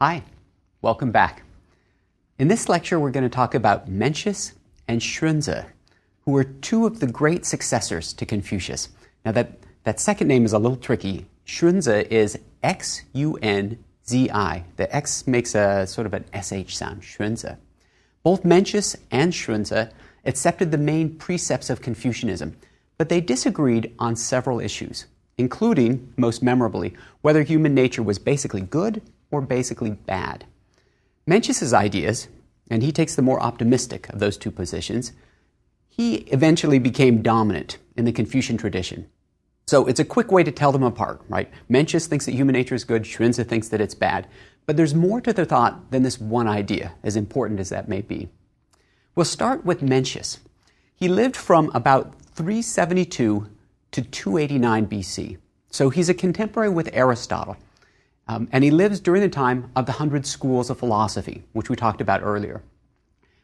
Hi, welcome back. In this lecture, we're going to talk about Mencius and Xunzi, who were two of the great successors to Confucius. Now, that second name is a little tricky. Xunzi is X-U-N-Z-I. The X makes a sort of an SH sound, Xunzi. Both Mencius and Xunzi accepted the main precepts of Confucianism, but they disagreed on several issues, including, most memorably, whether human nature was basically good or basically bad. Mencius's ideas, and he takes the more optimistic of those two positions, he eventually became dominant in the Confucian tradition. So it's a quick way to tell them apart, right? Mencius thinks that human nature is good, Xunzi thinks that it's bad. But there's more to the thought than this one idea, as important as that may be. We'll start with Mencius. He lived from about 372 to 289 BC. So he's a contemporary with Aristotle. And he lives during the time of the 100 schools of philosophy, which we talked about earlier.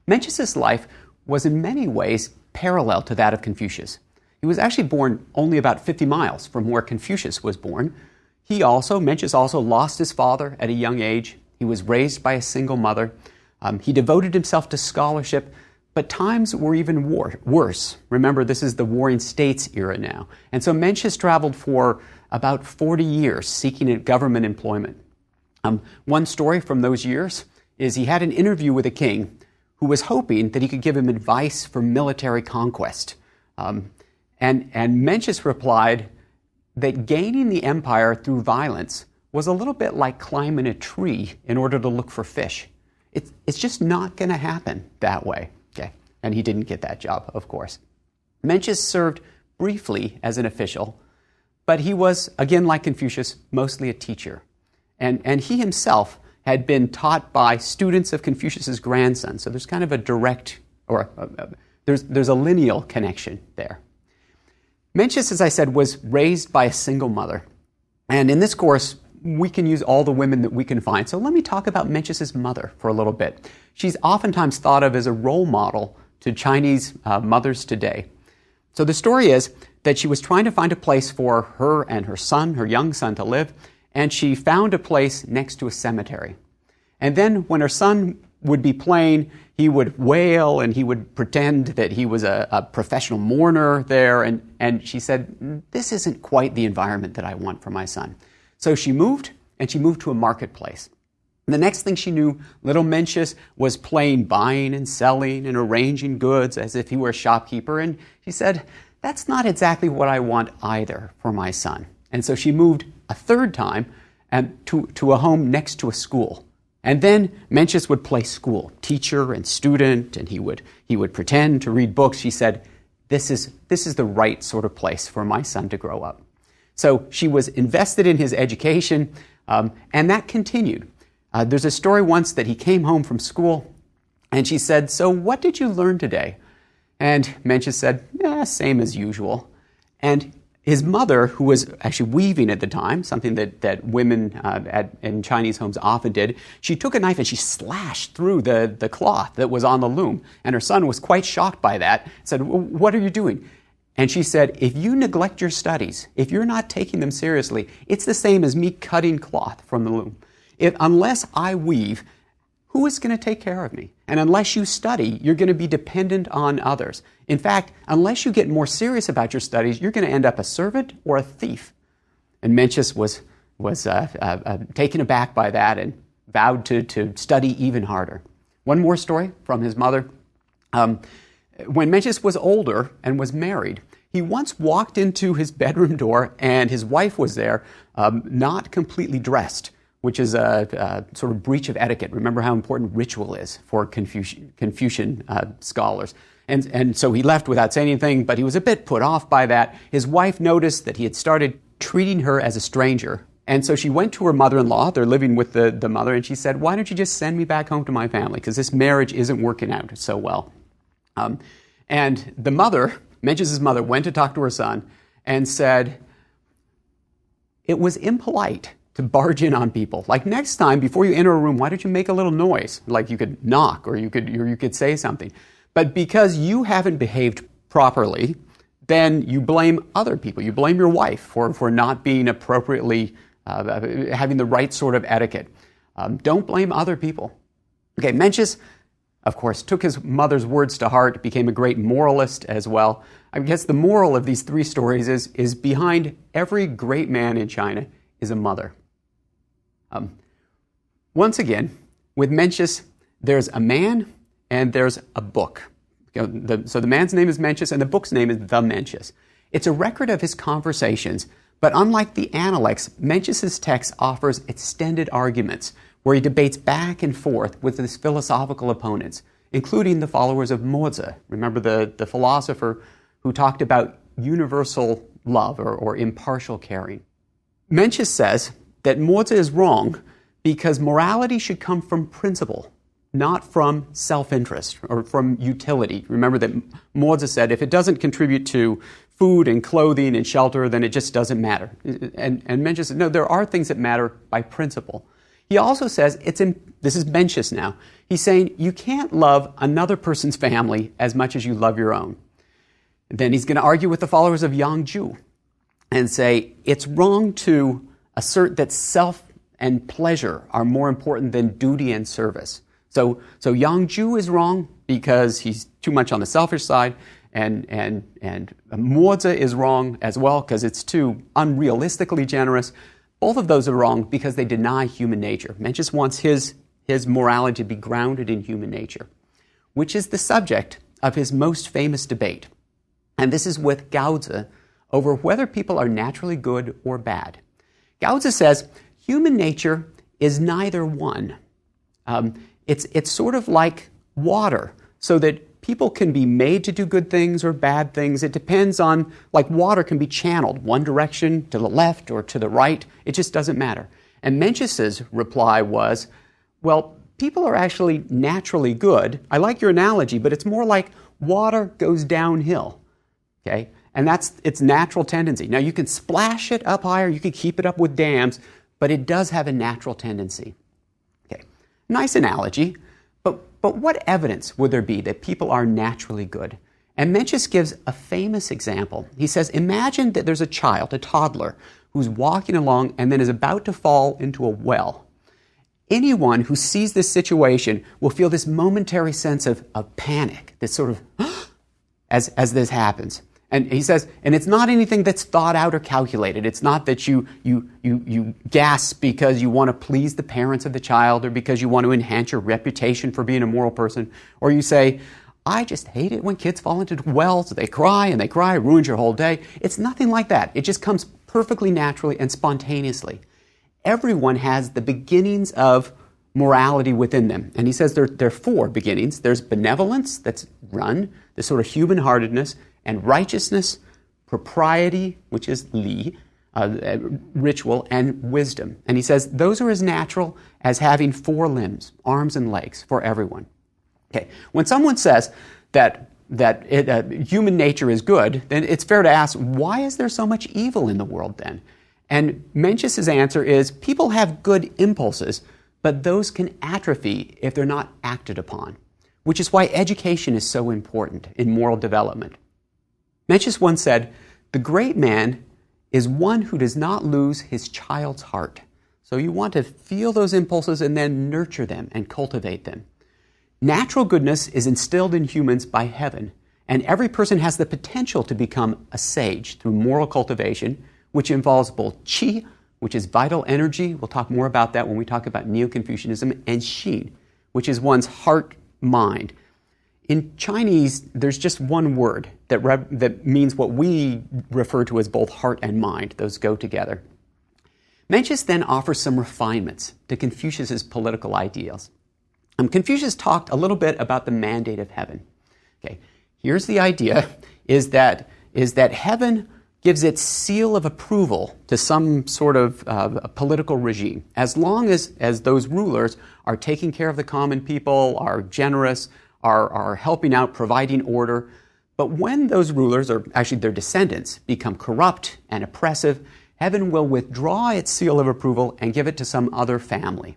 Mencius's life was in many ways parallel to that of Confucius. He was actually born only about 50 miles from where Confucius was born. Mencius also lost his father at a young age. He was raised by a single mother. He devoted himself to scholarship, but times were even worse. Remember, this is the Warring States era now. And so Mencius traveled for about 40 years seeking government employment. One story from those years is he had an interview with a king who was hoping that he could give him advice for military conquest. And Mencius replied that gaining the empire through violence was a little bit like climbing a tree in order to look for fish. It's just not going to happen that way. Okay? And he didn't get that job, of course. Mencius served briefly as an official, but he was, again like Confucius, mostly a teacher. And he himself had been taught by students of Confucius's grandson. So there's kind of a direct, there's a lineal connection there. Mencius, as I said, was raised by a single mother. And in this course, we can use all the women that we can find. So let me talk about Mencius's mother for a little bit. She's oftentimes thought of as a role model to Chinese mothers today. So the story is that she was trying to find a place for her and her son, her young son, to live, and she found a place next to a cemetery. And then when her son would be playing, he would wail and he would pretend that he was a professional mourner there, and she said, this isn't quite the environment that I want for my son. So she moved to a marketplace. And the next thing she knew, little Mencius was playing buying and selling and arranging goods as if he were a shopkeeper, and she said, that's not exactly what I want either for my son. And so she moved a third time to a home next to a school. And then Mencius would play school, teacher and student, and he would pretend to read books. She said, this is the right sort of place for my son to grow up. So she was invested in his education, and that continued. There's a story once that he came home from school, and she said, so what did you learn today? And Mencius said, same as usual. And his mother, who was actually weaving at the time, something that women in Chinese homes often did, she took a knife and she slashed through the cloth that was on the loom. And her son was quite shocked by that, said, what are you doing? And she said, if you neglect your studies, if you're not taking them seriously, it's the same as me cutting cloth from the loom. Unless I weave, who is going to take care of me? And unless you study, you're going to be dependent on others. In fact, unless you get more serious about your studies, you're going to end up a servant or a thief. And Mencius was taken aback by that and vowed to study even harder. One more story from his mother. When Mencius was older and was married, he once walked into his bedroom door and his wife was there, not completely dressed, which is a sort of breach of etiquette. Remember how important ritual is for Confucian scholars. And so he left without saying anything, but he was a bit put off by that. His wife noticed that he had started treating her as a stranger. And so she went to her mother-in-law, they're living with the mother, and she said, why don't you just send me back home to my family? Because this marriage isn't working out so well. And the mother, Mencius's mother, went to talk to her son and said, it was impolite to barge in on people. Like next time, before you enter a room, why don't you make a little noise? Like you could knock or you could say something. But because you haven't behaved properly, then you blame other people. You blame your wife for not being appropriately, having the right sort of etiquette. Don't blame other people. Okay, Mencius, of course, took his mother's words to heart, became a great moralist as well. I guess the moral of these three stories is behind every great man in China is a mother. Once again, with Mencius, there's a man and there's a book. So the man's name is Mencius and the book's name is The Mencius. It's a record of his conversations, but unlike the Analects, Mencius's text offers extended arguments where he debates back and forth with his philosophical opponents, including the followers of Mozi. Remember the philosopher who talked about universal love or impartial caring. Mencius says that Mozi is wrong because morality should come from principle, not from self-interest or from utility. Remember that Mozi said if it doesn't contribute to food and clothing and shelter, then it just doesn't matter. And Mencius said, no, there are things that matter by principle. He also says, this is Mencius now, he's saying you can't love another person's family as much as you love your own. Then he's going to argue with the followers of Yang and say it's wrong to assert that self and pleasure are more important than duty and service. So Yang is wrong because he's too much on the selfish side, and Mozi is wrong as well because it's too unrealistically generous. Both of those are wrong because they deny human nature. Mencius wants his morality to be grounded in human nature, which is the subject of his most famous debate. And this is with Gaozi over whether people are naturally good or bad. Gaozi says human nature is neither one. It's sort of like water, so that people can be made to do good things or bad things. It depends on, like water can be channeled one direction to the left or to the right. It just doesn't matter. And Mencius's reply was, well, people are actually naturally good. I like your analogy, but it's more like water goes downhill, okay? And that's its natural tendency. Now, you can splash it up higher, you can keep it up with dams, but it does have a natural tendency. Okay, nice analogy. But what evidence would there be that people are naturally good? And Mencius gives a famous example. He says, imagine that there's a child, a toddler, who's walking along and then is about to fall into a well. Anyone who sees this situation will feel this momentary sense of panic, this sort of, as this happens. And he says, and it's not anything that's thought out or calculated. It's not that you gasp because you want to please the parents of the child or because you want to enhance your reputation for being a moral person. Or you say, I just hate it when kids fall into wells. They cry and they cry. It ruins your whole day. It's nothing like that. It just comes perfectly naturally and spontaneously. Everyone has the beginnings of morality within them. And he says there are four beginnings. There's benevolence, that's run, this sort of human-heartedness, and righteousness, propriety, which is li, ritual, and wisdom. And he says those are as natural as having four limbs, arms and legs, for everyone. Okay, when someone says that human nature is good, then it's fair to ask, why is there so much evil in the world then? And Mencius's answer is, people have good impulses, but those can atrophy if they're not acted upon, which is why education is so important in moral development. Mencius once said, the great man is one who does not lose his child's heart. So you want to feel those impulses and then nurture them and cultivate them. Natural goodness is instilled in humans by heaven, and every person has the potential to become a sage through moral cultivation, which involves both qi, which is vital energy. We'll talk more about that when we talk about Neo-Confucianism, and xin, which is one's heart-mind. In Chinese, there's just one word that means what we refer to as both heart and mind. Those go together. Mencius then offers some refinements to Confucius's political ideals. Confucius talked a little bit about the mandate of heaven. Okay, here's the idea, is that heaven gives its seal of approval to some sort of a political regime, as long as those rulers are taking care of the common people, are generous, are helping out, providing order. But when those rulers, or actually their descendants, become corrupt and oppressive, heaven will withdraw its seal of approval and give it to some other family.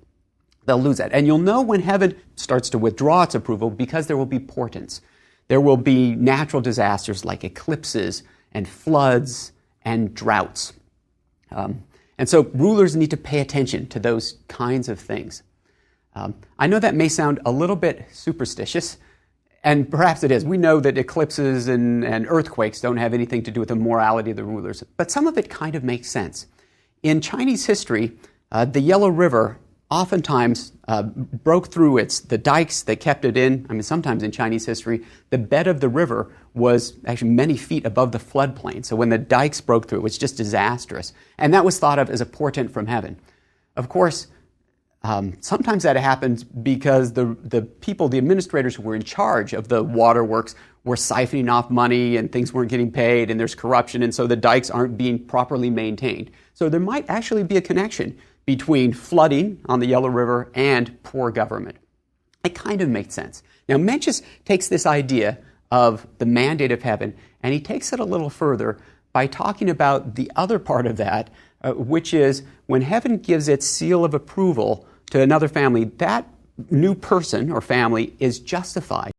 They'll lose that. And you'll know when heaven starts to withdraw its approval because there will be portents. There will be natural disasters like eclipses and floods and droughts. And so rulers need to pay attention to those kinds of things. I know that may sound a little bit superstitious, and perhaps it is. We know that eclipses and earthquakes don't have anything to do with the morality of the rulers, but some of it kind of makes sense. In Chinese history, the Yellow River oftentimes broke through the dikes that kept it in. I mean, sometimes in Chinese history, the bed of the river was actually many feet above the floodplain. So when the dikes broke through, it was just disastrous. And that was thought of as a portent from heaven. Of course, sometimes that happens because the people, the administrators who were in charge of the waterworks were siphoning off money and things weren't getting paid and there's corruption, and so the dikes aren't being properly maintained. So there might actually be a connection between flooding on the Yellow River and poor government. It kind of makes sense. Now, Mencius takes this idea of the mandate of heaven and he takes it a little further by talking about the other part of that, which is when heaven gives its seal of approval to another family, that new person or family is justified